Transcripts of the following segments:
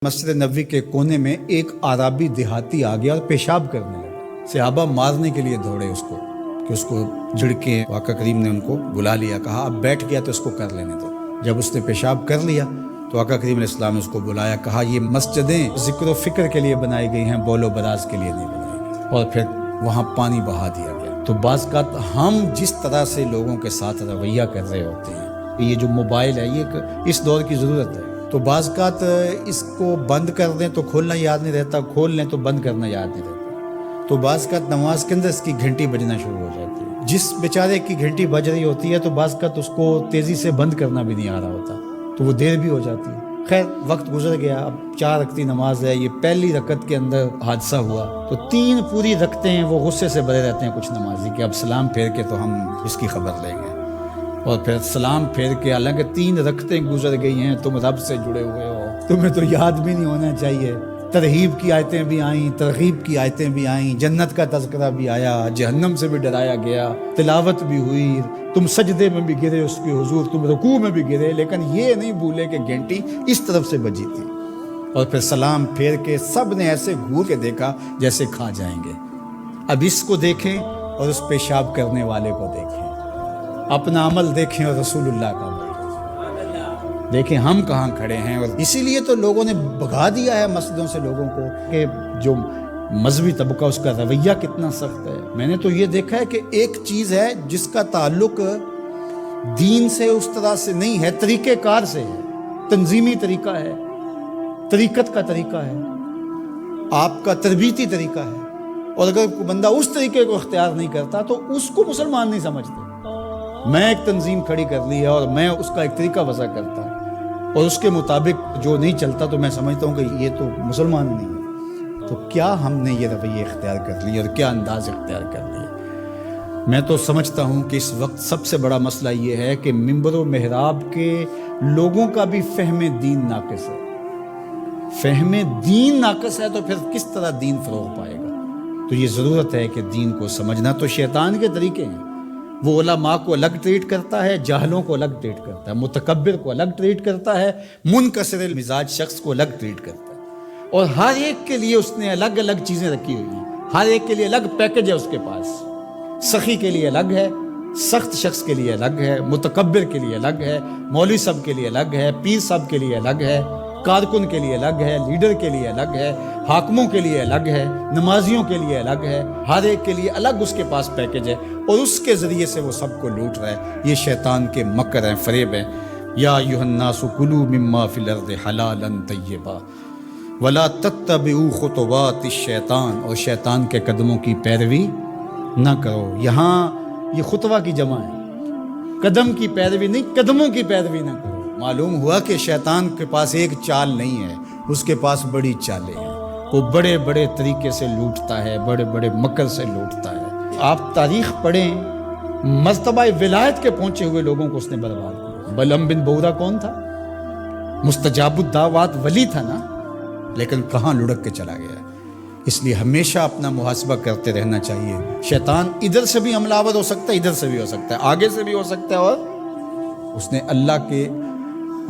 مسجد نبوی کے کونے میں ایک عربی دیہاتی آ گیا اور پیشاب کرنے لگا۔ صحابہ مارنے کے لیے دوڑے اس کو کہ اس کو جھڑکے۔ آقا کریم نے ان کو بلا لیا، کہا اب بیٹھ گیا تو اس کو کر لینے دو۔ جب اس نے پیشاب کر لیا تو آقا کریم علیہ السلام نے اس کو بلایا، کہا یہ مسجدیں ذکر و فکر کے لیے بنائی گئی ہیں، بول و براز کے لیے نہیں بنائی گئی، اور پھر وہاں پانی بہا دیا گیا۔ تو بعض کا ہم جس طرح سے لوگوں کے ساتھ رویہ کر رہے ہوتے ہیں، یہ جو موبائل ہے یہ اس دور کی ضرورت ہے، تو بعض کا اس کو بند کر دیں تو کھولنا یاد نہیں رہتا، کھول لیں تو بند کرنا یاد نہیں رہتا، تو بعض کا نماز کے اندر اس کی گھنٹی بجنا شروع ہو جاتی ہے۔ جس بیچارے کی گھنٹی بج رہی ہوتی ہے تو بعض کا اس کو تیزی سے بند کرنا بھی نہیں آ رہا ہوتا، تو وہ دیر بھی ہو جاتی ہے۔ خیر وقت گزر گیا، اب 4 رکعتی نماز ہے، یہ پہلی رکعت کے اندر حادثہ ہوا تو 3 پوری رکعتیں ہیں وہ غصے سے بھرے رہتے ہیں کچھ نمازی کہ اب سلام پھیر کے تو ہم اس کی خبر لیں گے، اور پھر سلام پھیر کے حالانکہ 3 رکعتیں گزر گئی ہیں، تم رب سے جڑے ہوئے ہو، تمہیں تو یاد بھی نہیں ہونا چاہیے۔ ترغیب کی آیتیں بھی آئیں، ترغیب کی آیتیں بھی آئیں، جنت کا تذکرہ بھی آیا، جہنم سے بھی ڈرایا گیا، تلاوت بھی ہوئی، تم سجدے میں بھی گرے اس کے حضور، تم رکوع میں بھی گرے، لیکن یہ نہیں بھولے کہ گھنٹی اس طرف سے بجی تھی۔ اور پھر سلام پھیر کے سب نے ایسے گھور کے دیکھا جیسے کھا جائیں گے۔ اب اس کو دیکھیں اور اس پیشاب کرنے والے کو دیکھیں، اپنا عمل دیکھیں اور رسول اللہ کا عمل دیکھیں، ہم کہاں کھڑے ہیں۔ اور اسی لیے تو لوگوں نے بھگا دیا ہے مسجدوں سے لوگوں کو کہ جو مذہبی طبقہ اس کا رویہ کتنا سخت ہے۔ میں نے تو یہ دیکھا ہے کہ ایک چیز ہے جس کا تعلق دین سے اس طرح سے نہیں ہے، طریقہ کار سے ہے، تنظیمی طریقہ ہے، طریقت کا طریقہ ہے، آپ کا تربیتی طریقہ ہے، اور اگر کوئی بندہ اس طریقے کو اختیار نہیں کرتا تو اس کو مسلمان نہیں سمجھتے۔ میں ایک تنظیم کھڑی کر لی ہے اور میں اس کا ایک طریقہ وضع کرتا ہوں، اور اس کے مطابق جو نہیں چلتا تو میں سمجھتا ہوں کہ یہ تو مسلمان نہیں ہے۔ تو کیا ہم نے یہ رویے اختیار کر لیے اور کیا انداز اختیار کر لیے؟ میں تو سمجھتا ہوں کہ اس وقت سب سے بڑا مسئلہ یہ ہے کہ منبر و محراب کے لوگوں کا بھی فہم دین ناقص ہے۔ فہم دین ناقص ہے تو پھر کس طرح دین فروغ پائے گا؟ تو یہ ضرورت ہے کہ دین کو سمجھنا تو شیطان کے طریقے ہیں، وہ علماء کو الگ ٹریٹ کرتا ہے، جاہلوں کو الگ ٹریٹ کرتا ہے، متکبر کو الگ ٹریٹ کرتا ہے، منکسر المزاج شخص کو الگ ٹریٹ کرتا ہے، اور ہر ایک کے لیے اس نے الگ الگ چیزیں رکھی ہوئی ہیں، ہر ایک کے لیے الگ پیکج ہے اس کے پاس۔ سخی کے لیے الگ ہے، سخت شخص کے لیے الگ ہے، متکبر کے لیے الگ ہے، مولوی صاحب کے لیے الگ ہے، پیر صاحب کے لیے الگ ہے، کارکن کے لیے الگ ہے، لیڈر کے لیے الگ ہے، حاکموں کے لیے الگ ہے، نمازیوں کے لیے الگ ہے، ہر ایک کے لیے الگ اس کے پاس پیکج ہے، اور اس کے ذریعے سے وہ سب کو لوٹ رہا ہے۔ یہ شیطان کے مکر ہیں، فریب ہیں۔ یا ایھا الناس کلوا مما فی الارض حلالا طیبا ولا تتبعوا خطوات الشیطان، اور شیطان کے قدموں کی پیروی نہ کرو۔ یہاں یہ خطوہ کی جمع ہے، قدم کی پیروی نہیں، قدموں کی پیروی نہ کرو۔ معلوم ہوا کہ شیطان کے پاس ایک چال نہیں ہے، اس کے پاس بڑی چالیں ہیں، وہ بڑے بڑے طریقے سے لوٹتا ہے، بڑے بڑے مکر سے لوٹتا ہے۔ آپ تاریخ پڑھیں، مرتبہ ولایت کے پہنچے ہوئے لوگوں کو اس نے برباد کیا۔ بلعم بن بورا کون تھا؟ مستجاب الدعوات ولی تھا نا، لیکن کہاں لڑک کے چلا گیا۔ اس لیے ہمیشہ اپنا محاسبہ کرتے رہنا چاہیے۔ شیطان ادھر سے بھی حملہ آور ہو سکتا ہے، ادھر سے بھی ہو سکتا ہے، آگے سے بھی ہو سکتا ہے، اور اس نے اللہ کے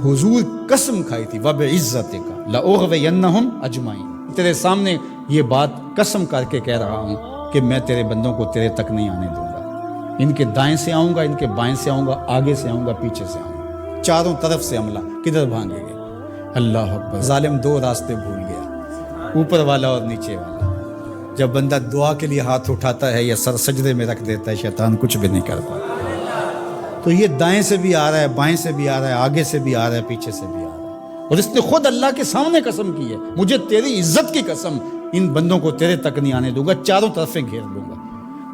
حضور قسم کھائی تھی وَبِعِزَّتِكَ لَأُغْوِيَنَّهُمْ أَجْمَعِينَ، تیرے سامنے یہ بات قسم کر کے کہہ رہا ہوں کہ میں تیرے بندوں کو تیرے تک نہیں آنے دوں گا، ان کے دائیں سے آؤں گا، ان کے بائیں سے آؤں گا، آگے سے آؤں گا، پیچھے سے آؤں گا، چاروں طرف سے حملہ، کدھر بھاگیں گے؟ اللہ اکبر۔ ظالم 2 راستے بھول گیا، اوپر والا اور نیچے والا۔ جب بندہ دعا کے لیے ہاتھ اٹھاتا ہے یا سر سجدے میں رکھ دیتا ہے، شیطان کچھ بھی نہیں کر پاتا۔ تو یہ دائیں سے بھی آ رہا ہے، بائیں سے بھی آ رہا ہے، آگے سے بھی آ رہا ہے، پیچھے سے بھی آ رہا ہے، اور اس نے خود اللہ کے سامنے قسم کی ہے، مجھے تیری عزت کی قسم، ان بندوں کو تیرے تک نہیں آنے دوں گا، چاروں طرفیں گھیر لوں گا۔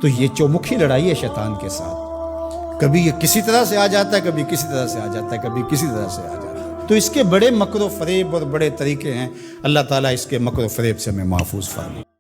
تو یہ چومکھی لڑائی ہے شیطان کے ساتھ، کبھی یہ کسی طرح سے آ جاتا ہے، کبھی کسی طرح سے آ جاتا ہے، کبھی کسی طرح سے آ جاتا ہے۔ تو اس کے بڑے مکر و فریب اور بڑے طریقے ہیں، اللہ تعالیٰ اس کے مکر و فریب سے ہمیں محفوظ فرمائے۔